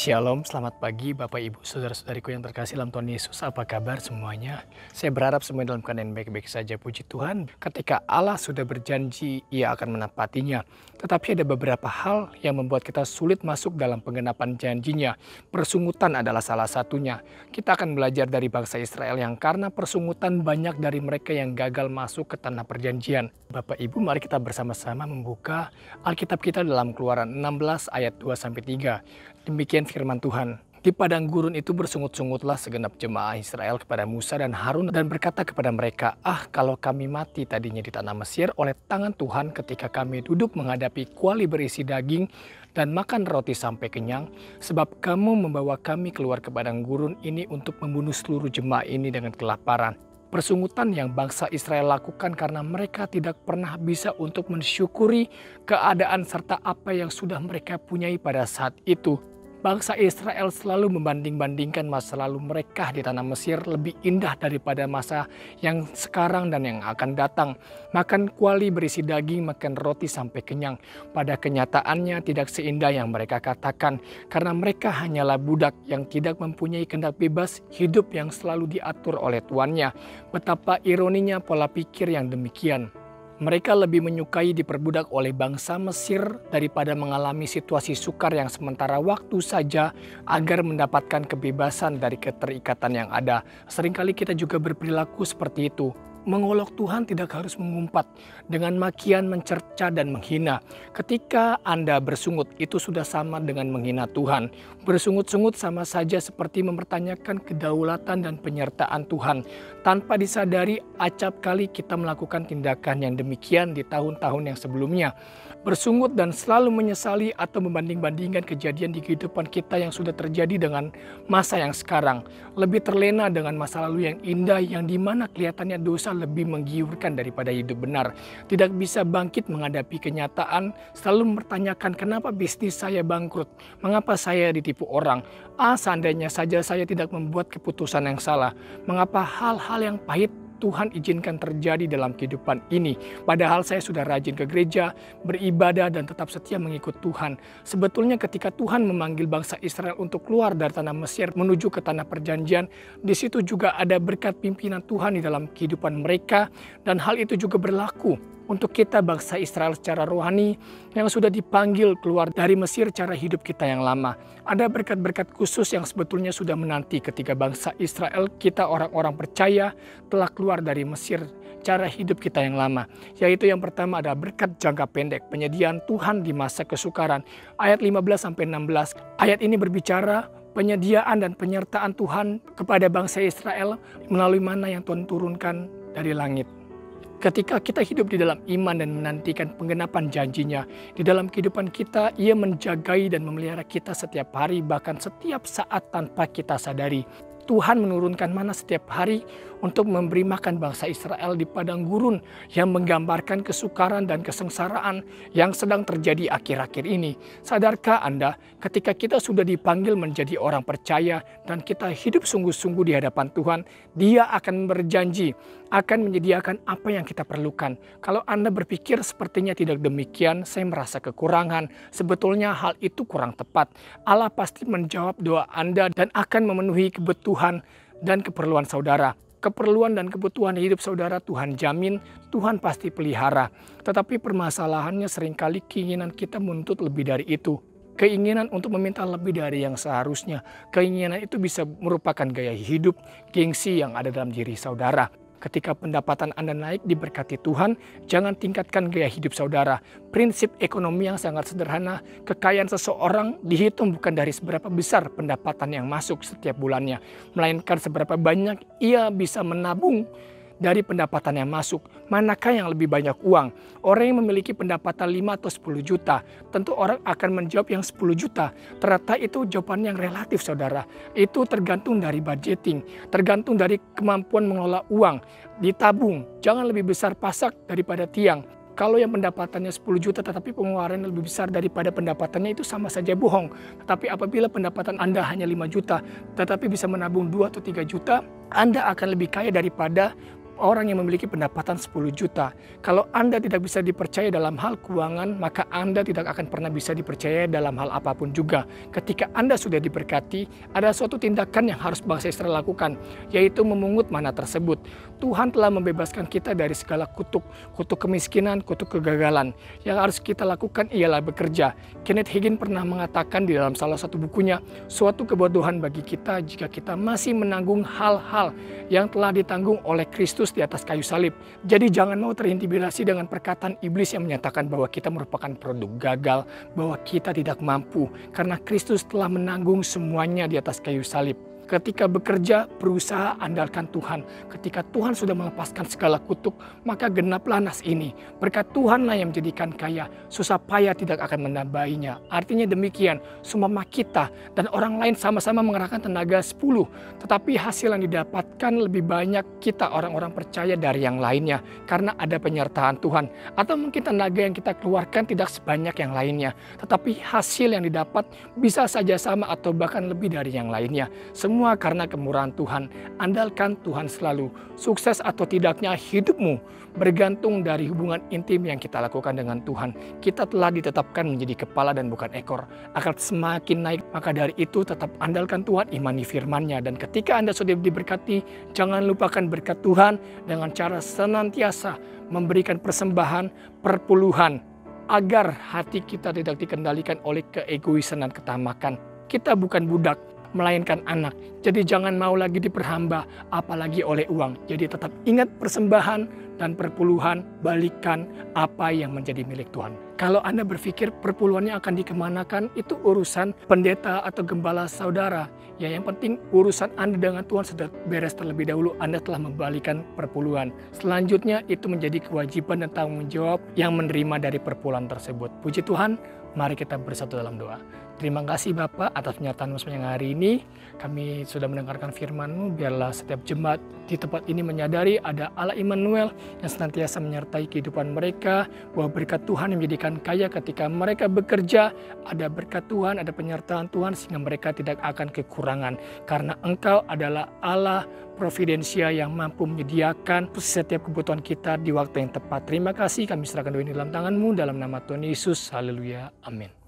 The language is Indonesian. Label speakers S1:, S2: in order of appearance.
S1: Shalom, selamat pagi Bapak Ibu Saudara-saudariku yang terkasih dalam Tuhan Yesus. Apa kabar semuanya? Saya berharap semua dalam keadaan baik-baik saja. Puji Tuhan, ketika Allah sudah berjanji, Ia akan menepatinya. Tetapi ada beberapa hal yang membuat kita sulit masuk dalam penggenapan janjinya. Persungutan adalah salah satunya. Kita akan belajar dari bangsa Israel yang karena persungutan banyak dari mereka yang gagal masuk ke tanah perjanjian. Bapak Ibu, mari kita bersama-sama membuka Alkitab kita dalam Keluaran 16 ayat 2-3. Demikian firman Tuhan. Di padang gurun itu bersungut-sungutlah segenap jemaah Israel kepada Musa dan Harun dan berkata kepada mereka, kalau kami mati tadinya di tanah Mesir oleh tangan Tuhan ketika kami duduk menghadapi kuali berisi daging dan makan roti sampai kenyang, sebab kamu membawa kami keluar ke padang gurun ini untuk membunuh seluruh jemaah ini dengan kelaparan. Persungutan yang bangsa Israel lakukan karena mereka tidak pernah bisa untuk mensyukuri keadaan serta apa yang sudah mereka punyai pada saat itu. Bangsa Israel selalu membanding-bandingkan masa lalu mereka di tanah Mesir lebih indah daripada masa yang sekarang dan yang akan datang. Makan kuali berisi daging, makan roti sampai kenyang. Pada kenyataannya tidak seindah yang mereka katakan, karena mereka hanyalah budak yang tidak mempunyai kehendak bebas, hidup yang selalu diatur oleh tuannya. Betapa ironinya pola pikir yang demikian. Mereka lebih menyukai diperbudak oleh bangsa Mesir daripada mengalami situasi sukar yang sementara waktu saja agar mendapatkan kebebasan dari keterikatan yang ada. Seringkali kita juga berperilaku seperti itu. Mengolok Tuhan tidak harus mengumpat dengan makian, mencerca, dan menghina. Ketika Anda bersungut, itu sudah sama dengan menghina Tuhan. Bersungut-sungut sama saja seperti mempertanyakan kedaulatan dan penyertaan Tuhan. Tanpa disadari, acap kali kita melakukan tindakan yang demikian di tahun-tahun yang sebelumnya. Bersungut dan selalu menyesali atau membanding-bandingkan kejadian di kehidupan kita yang sudah terjadi dengan masa yang sekarang. Lebih terlena dengan masa lalu yang indah yang dimana kelihatannya dosa lebih menggiurkan daripada hidup benar. Tidak bisa bangkit menghadapi kenyataan, selalu mempertanyakan kenapa bisnis saya bangkrut, mengapa saya ditipu orang, seandainya saja saya tidak membuat keputusan yang salah, mengapa hal-hal yang pahit Tuhan izinkan terjadi dalam kehidupan ini. Padahal saya sudah rajin ke gereja, beribadah, dan tetap setia mengikut Tuhan. Sebetulnya ketika Tuhan memanggil bangsa Israel untuk keluar dari tanah Mesir menuju ke tanah perjanjian, di situ juga ada berkat pimpinan Tuhan di dalam kehidupan mereka, dan hal itu juga berlaku untuk kita bangsa Israel secara rohani yang sudah dipanggil keluar dari Mesir cara hidup kita yang lama. Ada berkat-berkat khusus yang sebetulnya sudah menanti ketika bangsa Israel, kita orang-orang percaya, telah keluar dari Mesir cara hidup kita yang lama. Yaitu yang pertama ada berkat jangka pendek, penyediaan Tuhan di masa kesukaran. Ayat 15-16, ayat ini berbicara penyediaan dan penyertaan Tuhan kepada bangsa Israel melalui mana yang Tuhan turunkan dari langit. Ketika kita hidup di dalam iman dan menantikan penggenapan janjinya, di dalam kehidupan kita, Ia menjagai dan memelihara kita setiap hari, bahkan setiap saat tanpa kita sadari. Tuhan menurunkan mana setiap hari untuk memberi makan bangsa Israel di padang gurun yang menggambarkan kesukaran dan kesengsaraan yang sedang terjadi akhir-akhir ini. Sadarkah Anda ketika kita sudah dipanggil menjadi orang percaya dan kita hidup sungguh-sungguh di hadapan Tuhan, Dia akan berjanji akan menyediakan apa yang kita perlukan. Kalau Anda berpikir sepertinya tidak demikian, saya merasa kekurangan, sebetulnya hal itu kurang tepat. Allah pasti menjawab doa Anda dan akan memenuhi kebutuhan dan keperluan saudara. Keperluan dan kebutuhan hidup saudara Tuhan jamin, Tuhan pasti pelihara. Tetapi permasalahannya seringkali keinginan kita menuntut lebih dari itu. Keinginan untuk meminta lebih dari yang seharusnya. Keinginan itu bisa merupakan gaya hidup, gengsi yang ada dalam diri saudara. Ketika pendapatan Anda naik diberkati Tuhan, jangan tingkatkan gaya hidup saudara. Prinsip ekonomi yang sangat sederhana, kekayaan seseorang dihitung bukan dari seberapa besar pendapatan yang masuk setiap bulannya, melainkan seberapa banyak ia bisa menabung dari pendapatan yang masuk. Manakah yang lebih banyak uang? Orang yang memiliki pendapatan 5 atau 10 juta, tentu orang akan menjawab yang 10 juta. Ternyata itu jawaban yang relatif saudara. Itu tergantung dari budgeting, tergantung dari kemampuan mengelola uang. Ditabung, jangan lebih besar pasak daripada tiang. Kalau yang pendapatannya 10 juta tetapi pengeluarannya lebih besar daripada pendapatannya, itu sama saja bohong. Tetapi apabila pendapatan Anda hanya 5 juta tetapi bisa menabung 2 atau 3 juta, Anda akan lebih kaya daripada orang yang memiliki pendapatan 10 juta. Kalau Anda tidak bisa dipercaya dalam hal keuangan, maka Anda tidak akan pernah bisa dipercaya dalam hal apapun juga. Ketika Anda sudah diberkati, ada suatu tindakan yang harus bangsa Israel lakukan, yaitu memungut mana tersebut. Tuhan telah membebaskan kita dari segala kutuk kemiskinan, kutuk kegagalan. Yang harus kita lakukan ialah bekerja. Kenneth Hagin pernah mengatakan di dalam salah satu bukunya, suatu kebodohan bagi kita jika kita masih menanggung hal-hal yang telah ditanggung oleh Kristus di atas kayu salib. Jadi jangan mau terintimidasi dengan perkataan iblis yang menyatakan bahwa kita merupakan produk gagal, bahwa kita tidak mampu, karena Kristus telah menanggung semuanya di atas kayu salib. Ketika bekerja, berusaha, andalkan Tuhan. Ketika Tuhan sudah melepaskan segala kutuk, maka genaplah nas ini. Berkat Tuhanlah yang menjadikan kaya, susah payah tidak akan menambahinya. Artinya demikian, seumpama kita dan orang lain sama-sama mengerahkan tenaga 10, tetapi hasil yang didapatkan lebih banyak kita orang-orang percaya dari yang lainnya, karena ada penyertaan Tuhan. Atau mungkin tenaga yang kita keluarkan tidak sebanyak yang lainnya, tetapi hasil yang didapat bisa saja sama atau bahkan lebih dari yang lainnya. Semua karena kemurahan Tuhan. Andalkan Tuhan selalu. Sukses atau tidaknya hidupmu bergantung dari hubungan intim yang kita lakukan dengan Tuhan. Kita telah ditetapkan menjadi kepala dan bukan ekor. Akan semakin naik, maka dari itu tetap andalkan Tuhan, imani firman-Nya. Dan ketika Anda sudah diberkati, jangan lupakan berkat Tuhan dengan cara senantiasa memberikan persembahan, perpuluhan, agar hati kita tidak dikendalikan oleh keegoisan dan ketamakan. Kita bukan budak, melainkan anak. Jadi jangan mau lagi diperhamba, apalagi oleh uang. Jadi tetap ingat persembahan dan perpuluhan, balikan apa yang menjadi milik Tuhan. Kalau Anda berpikir perpuluhannya akan dikemanakan, itu urusan pendeta atau gembala saudara. Ya, yang penting urusan Anda dengan Tuhan sudah beres terlebih dahulu. Anda telah membalikan perpuluhan. Selanjutnya itu menjadi kewajiban dan tanggung jawab yang menerima dari perpuluhan tersebut. Puji Tuhan, mari kita bersatu dalam doa. Terima kasih Bapak atas penyertaan-Mu sepanjang hari ini. Kami sudah mendengarkan firman-Mu. Biarlah setiap jemaat di tempat ini menyadari ada Allah Immanuel yang senantiasa menyertai kehidupan mereka. Bahwa berkat Tuhan yang menjadikan kaya ketika mereka bekerja. Ada berkat Tuhan, ada penyertaan Tuhan sehingga mereka tidak akan kekurangan. Karena Engkau adalah Allah providensia yang mampu menyediakan setiap kebutuhan kita di waktu yang tepat. Terima kasih, kami serahkan doa ini dalam tangan-Mu. Dalam nama Tuhan Yesus, haleluya, amin.